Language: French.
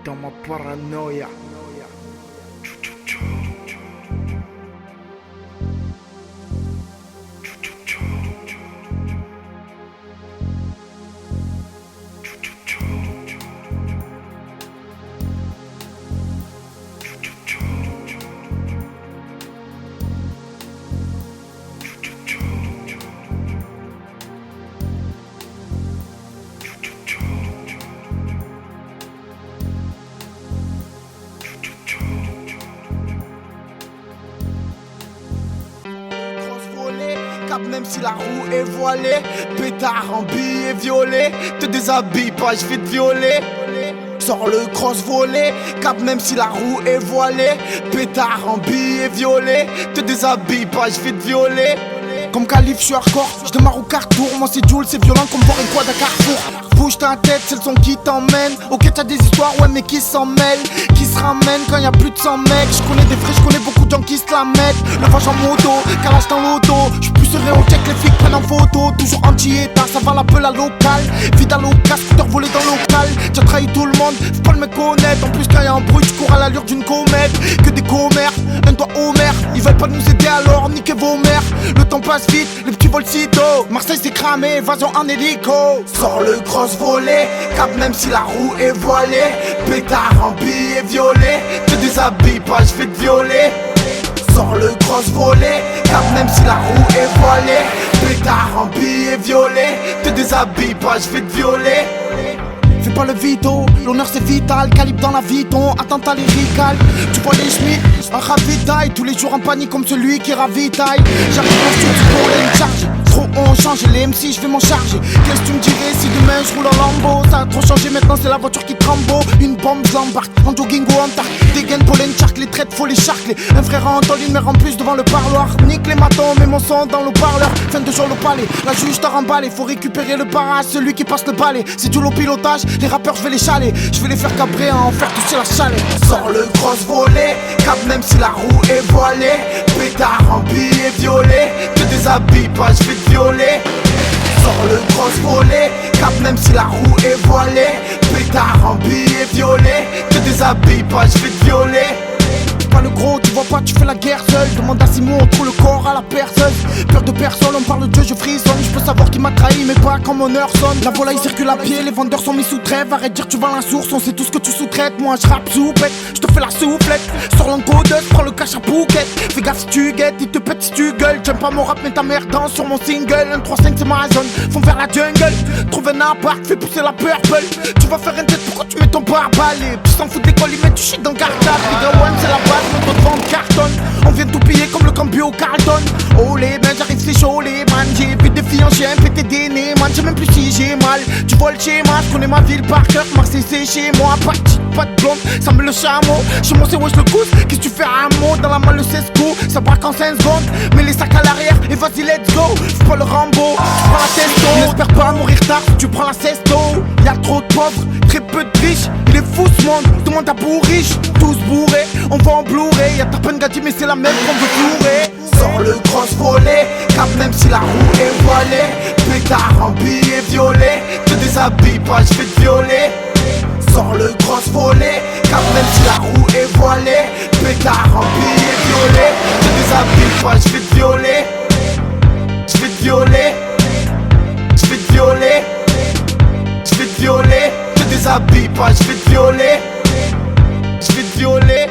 dans ma paranoïa. Même si la roue est voilée, pétard en billets violets, te déshabille pas, je vais te violer. Sors le cross volé, cap même si la roue est voilée, pétard en billets violets, te déshabille pas, je vais te violer. Comme Khalif, je suis hardcore, je démarre au carrefour, moi c'est Jules, c'est violent comme voir une quad à Carrefour. Bouge ta tête, c'est le son qui t'emmène. Ok, t'as des histoires, ouais, mais qui s'en mêlent, qui se ramènent quand y a plus de 100 mecs. Je connais des vrais, je connais beaucoup de gens qui se la mettent. Le vage en moto, calage dans l'auto. Je suis plus serein au check, les flics prennent en photo. Toujours anti-état, ça va la peu la locale. Vide à l'occasion, scooter volé dans le local. T'as trahi tout le monde, faut pas le me connaître. En plus, quand y a un bruit, tu cours à l'allure d'une comète. Que des commères, un doigt au maire. Ils veulent pas nous aider alors, niquez vos mères. Le temps passe vite, les petits volent sitôt. Marseille s'est cramé, évasion en hélico. Sors le cross volé, cap même si la roue est voilée. Pétard en billets violets, te déshabille pas, je vais te violer. Sors le cross volé, cap même si la roue est voilée. Pétard en billets violets, te déshabille pas, je vais te violer. Fais pas le vito, l'honneur c'est vital, calibre dans la viton, attentat lyrical. Tu vois les chemins, un ravitaille, tous les jours en panique comme celui qui ravitaille. J'arrive en studio pour une charge, trop on change, les MC je vais m'en charger. Qu'est-ce que tu me dirais si demain je roule en Lambo? Ça a trop changé maintenant c'est la voiture qui trambo. Une bombe j'embarque, en jogging ou en tac. Des gaines pour les charques, les traites faut les charcler. Un frère en tôle, une mère en plus devant le parloir. Nique les matons, mets mon son dans le parleur. Fin de jour le palais, la juge t'a remballé. Faut récupérer le barrage, celui qui passe le balai. C'est du low pilotage, les rappeurs je vais les chaler. Je vais les faire cabrer à en faire toucher la chalet. Sors le cross volé, cap même si la roue est voilée. Pétard en billets violets, te déshabille pas, je vais te violer. Sors le cross volé, cap même si la roue est voilée. Pétard en billets violets, te déshabille pas, je vais te violer. Pas le gros, tu vois pas, tu fais la guerre seul. Demande à Simon, on trouve le corps à la personne. Peur de personne, on parle de Dieu, je frissonne. Je peux savoir qui m'a trahi, mais pas quand mon heure sonne. La volaille circule à pied, les vendeurs sont mis sous trêve. Arrête de dire tu vends la source, on sait tout ce que tu sous-traites. Moi je rappe soupette, je te fais la soufflette. Sors l'encodeuse, prends le cash à Phuket. Fais gaffe si tu guettes, il te pète si tu gueules. J'aime pas mon rap, mais ta mère danse sur mon single. 1, 3, 5 c'est ma zone, font vers la jungle. Trouve un appart, fais pousser la purple. Tu vas faire un tête, pourquoi tu mets ton pare-balai? Tu s'en fous de l'école, ils mettent du shit dans le cartable. Big One c'est la base. On vient tout piller comme le cambio Carlton. Oh les mains, j'arrive c'est chaud les man. J'ai vu des filles en chien, pété des nez man. Je sais même plus si j'ai mal. Tu vois le schéma, je connais ma ville par cœur. Marseille c'est chez moi, pas de chic, pas de blonde. Ça me le chameau, chez moi c'est wesh le cousse. Qu'est-ce que tu fais à un mot, dans la main le 16 coups. Ça braque en 5 secondes, mets les sacs à l'arrière et vas-y let's go. Fais pas le Rambo, tu prends la testo. N'espère pas mourir tard, tu prends la cesto. Y'a trop de pauvres, très peu de riches. Il est fou ce monde, demande à bourriche. Tous bourrés, on va en Blu-ray. Y'a ta peine gâtie mais c'est la même qu'on veut pleurer. Sors le cross volé, cap même si la roue est voilée. Pétard en billets violets, te déshabille pas, je vais te violer. Sors le cross volé, cap même si la roue est voilée. Pétard en billets violets, te déshabille pas, je vais te violer. Je vais te violer, je vais te violer, je vais te violer. Te déshabille pas, je vais te violer. Je vais te violer.